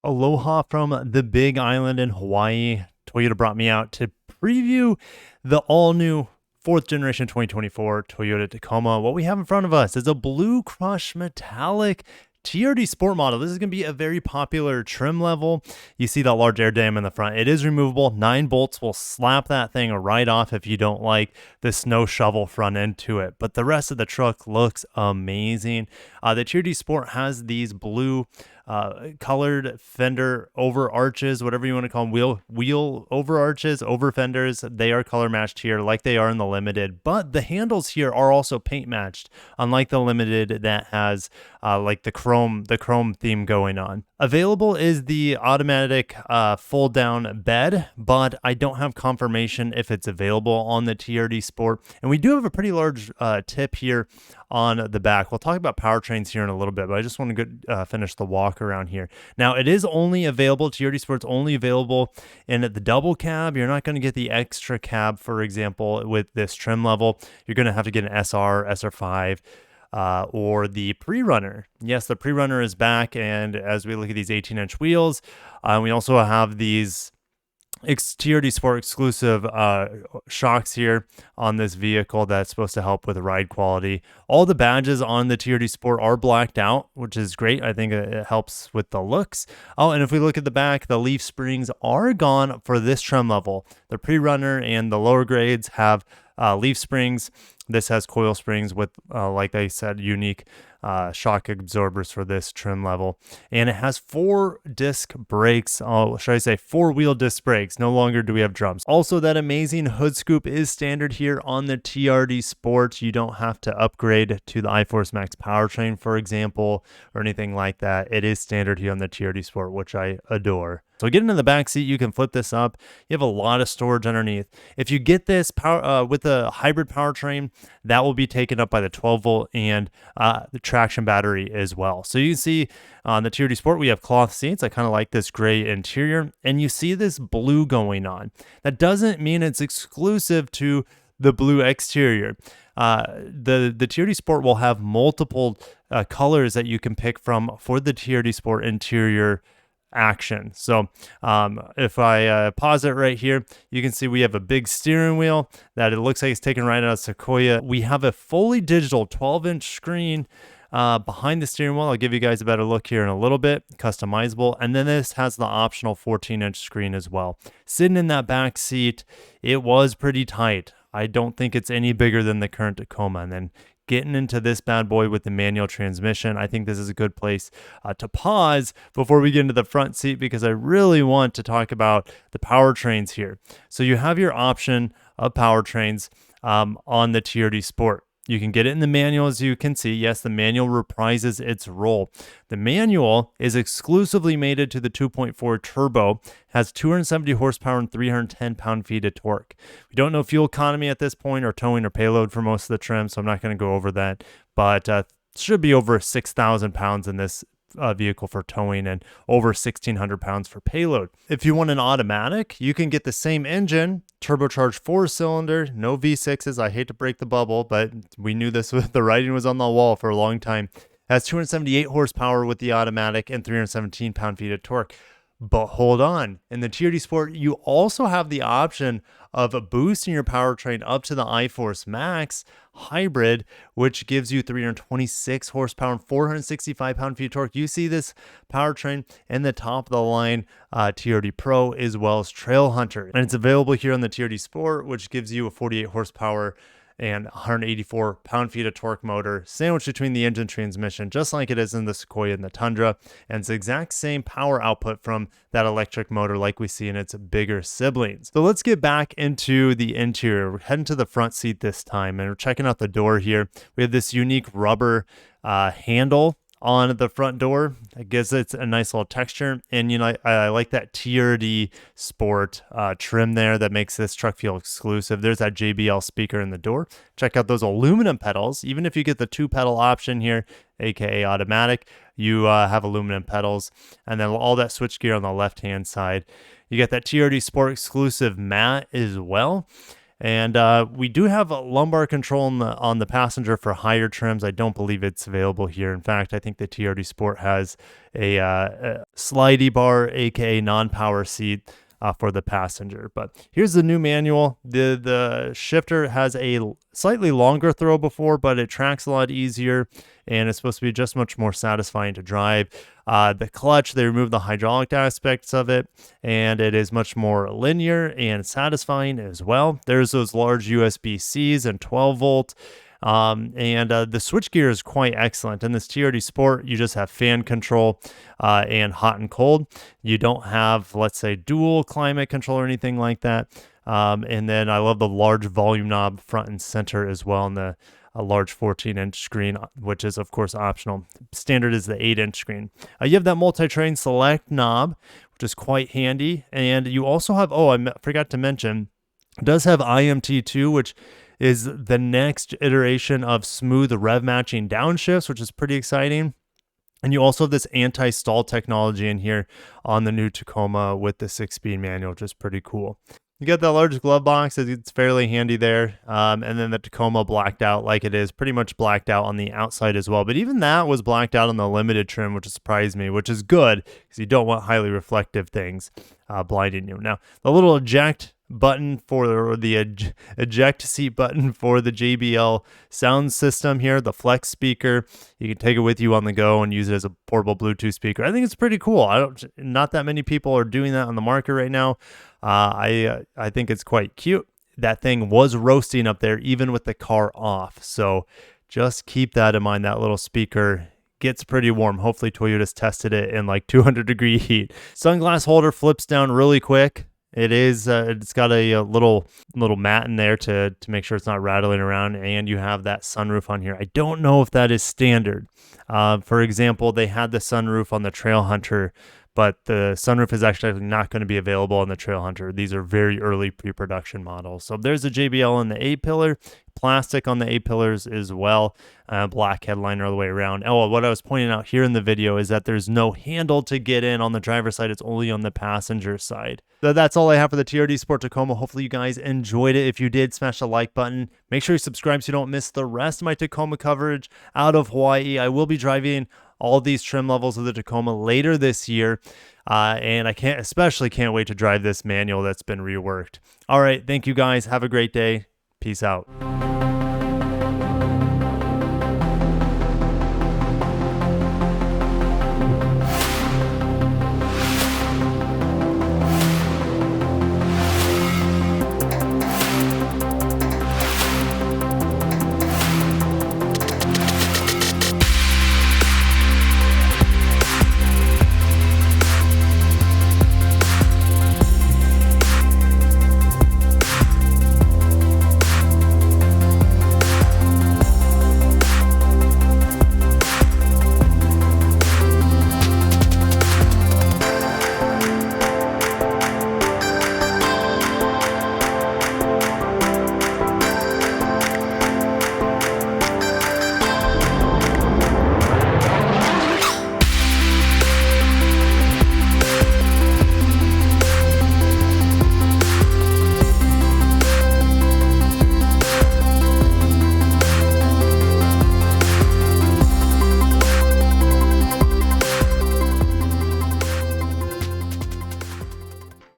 Aloha from the Big Island in Hawaii. Toyota brought me out to preview the all new fourth generation 2024 Toyota Tacoma. What we have in front of us is a blue crush metallic TRD Sport model. This is going to be a very popular trim level. You see that large air dam in the front. It is removable. 9 bolts will slap that thing right off if you don't like the snow shovel front end to it. But the rest of the truck looks amazing. The TRD Sport has these blue colored fender over arches, whatever you want to call them, wheel over arches, over fenders. They are color matched here like they are in the Limited, but the handles here are also paint matched, unlike the Limited that has like the chrome theme going on. Available is the automatic fold down bed, but I don't have confirmation if it's available on the TRD Sport. And we do have a pretty large tip here on the back. We'll talk about powertrains here in a little bit, but I just want to finish the walk around here. Now, it is only available, TRD Sport's only available in the double cab. You're not going to get the extra cab, for example, with this trim level. You're going to have to get an SR, SR5, or the pre-runner. Yes, the pre-runner is back, and as we look at these 18-inch wheels, we also have these TRD Sport exclusive shocks here on this vehicle that's supposed to help with ride quality. All the badges on the TRD Sport are blacked out, which is great. I think it helps with the looks. Oh, and if we look at the back, the leaf springs are gone for this trim level. The pre-runner and the lower grades have leaf springs. This has coil springs with, like I said, unique shock absorbers for this trim level. And it has 4-disc brakes. Oh, should I say 4-wheel disc brakes? No longer do we have drums. Also, that amazing hood scoop is standard here on the TRD Sport. You don't have to upgrade to the iForce Max powertrain, for example, or anything like that. It is standard here on the TRD Sport, which I adore. So getting in the back seat, you can flip this up. You have a lot of storage underneath. If you get this power with a hybrid powertrain, that will be taken up by the 12-volt and the traction battery as well. So you can see on the TRD Sport, we have cloth seats. I kind of like this gray interior, and you see this blue going on. That doesn't mean it's exclusive to the blue exterior. The TRD Sport will have multiple colors that you can pick from for the TRD Sport interior action. So if I pause it right here, you can see we have a big steering wheel that it looks like it's taken right out of Sequoia. We have a fully digital 12-inch screen behind the steering wheel. I'll give you guys a better look here in a little bit. Customizable. And then this has the optional 14-inch screen as well. Sitting in that back seat, it was pretty tight. I don't think it's any bigger than the current Tacoma. And then getting into this bad boy with the manual transmission, I think this is a good place to pause before we get into the front seat, because I really want to talk about the powertrains here. So you have your option of powertrains on the TRD Sport. You can get it in the manual, as you can see. Yes, the manual reprises its role. The manual is exclusively mated to the 2.4 turbo, has 270 horsepower and 310 pound-feet of torque. We don't know fuel economy at this point, or towing or payload for most of the trim, so I'm not going to go over that. But should be over 6,000 pounds in this vehicle for towing, and over 1,600 pounds for payload. If you want an automatic, you can get the same engine, turbocharged 4-cylinder, no V6s. I hate to break the bubble, but we knew this with the writing was on the wall for a long time. Has 278 horsepower with the automatic and 317 pound-feet of torque. But hold on, in the TRD Sport, you also have the option of boosting your powertrain up to the iForce Max hybrid, which gives you 326 horsepower and 465 pound-feet of torque. You see this powertrain in the top of the line TRD Pro as well as Trail Hunter. And it's available here on the TRD Sport, which gives you a 48 horsepower and 184 pound-feet of torque motor sandwiched between the engine transmission, just like it is in the Sequoia and the Tundra. And it's the exact same power output from that electric motor like we see in its bigger siblings. So let's get back into the interior. We're heading to the front seat this time, and we're checking out the door here. We have this unique rubber handle on the front door. It gives it a nice little texture, and I like that TRD Sport trim there that makes this truck feel exclusive. There's that JBL speaker in the door. Check out those aluminum pedals. Even if you get the 2-pedal option here, aka automatic, you have aluminum pedals, and then all that switchgear on the left hand side. You get that TRD Sport exclusive mat as well. And we do have a lumbar control on the passenger for higher trims. I don't believe it's available here. In fact, I think the TRD Sport has a slidey bar, aka non-power seat, for the passenger. But here's the new manual. The shifter has a slightly longer throw before, but it tracks a lot easier, and it's supposed to be just much more satisfying to drive. The clutch, they removed the hydraulic aspects of it, and it is much more linear and satisfying as well. There's those large USB-Cs and 12 volt. And the switchgear is quite excellent. In this TRD Sport, you just have fan control and hot and cold. You don't have, let's say, dual climate control or anything like that. And then I love the large volume knob front and center as well, and a large 14-inch screen, which is, of course, optional. Standard is the 8-inch screen. You have that multi-train select knob, which is quite handy. And you also have, I forgot to mention, it does have IMT2, which is the next iteration of smooth rev matching downshifts, which is pretty exciting. And you also have this anti-stall technology in here on the new Tacoma with the 6-speed manual, which is pretty cool. You got that large glove box, it's fairly handy there. And then the Tacoma blacked out like it is, pretty much blacked out on the outside as well. But even that was blacked out on the limited trim, which surprised me, which is good because you don't want highly reflective things blinding you. Now, the little eject button for the eject seat button for the JBL sound system here, the flex speaker, you can take it with you on the go and use it as a portable Bluetooth speaker. I think it's pretty cool. Not that many people are doing that on the market right now. I think it's quite cute. That thing was roasting up there even with the car off, so just keep that in mind. That little speaker gets pretty warm. Hopefully Toyota's tested it in like 200-degree heat. Sunglass holder flips down really quick. It is, it's got a little mat in there to make sure it's not rattling around, and you have that sunroof on here. I don't know if that is standard. For example, they had the sunroof on the Trail Hunter, but the sunroof is actually not going to be available on the Trail Hunter. These are very early pre-production models. So there's a JBL on the A-pillar, plastic on the A-pillars as well, black headliner all the way around. Oh, what I was pointing out here in the video is that there's no handle to get in on the driver's side. It's only on the passenger side. So that's all I have for the TRD Sport Tacoma. Hopefully you guys enjoyed it. If you did, smash the like button. Make sure you subscribe so you don't miss the rest of my Tacoma coverage out of Hawaii. I will be driving all these trim levels of the Tacoma later this year, and I especially can't wait to drive this manual that's been reworked. All right, thank you guys. Have a great day. Peace out.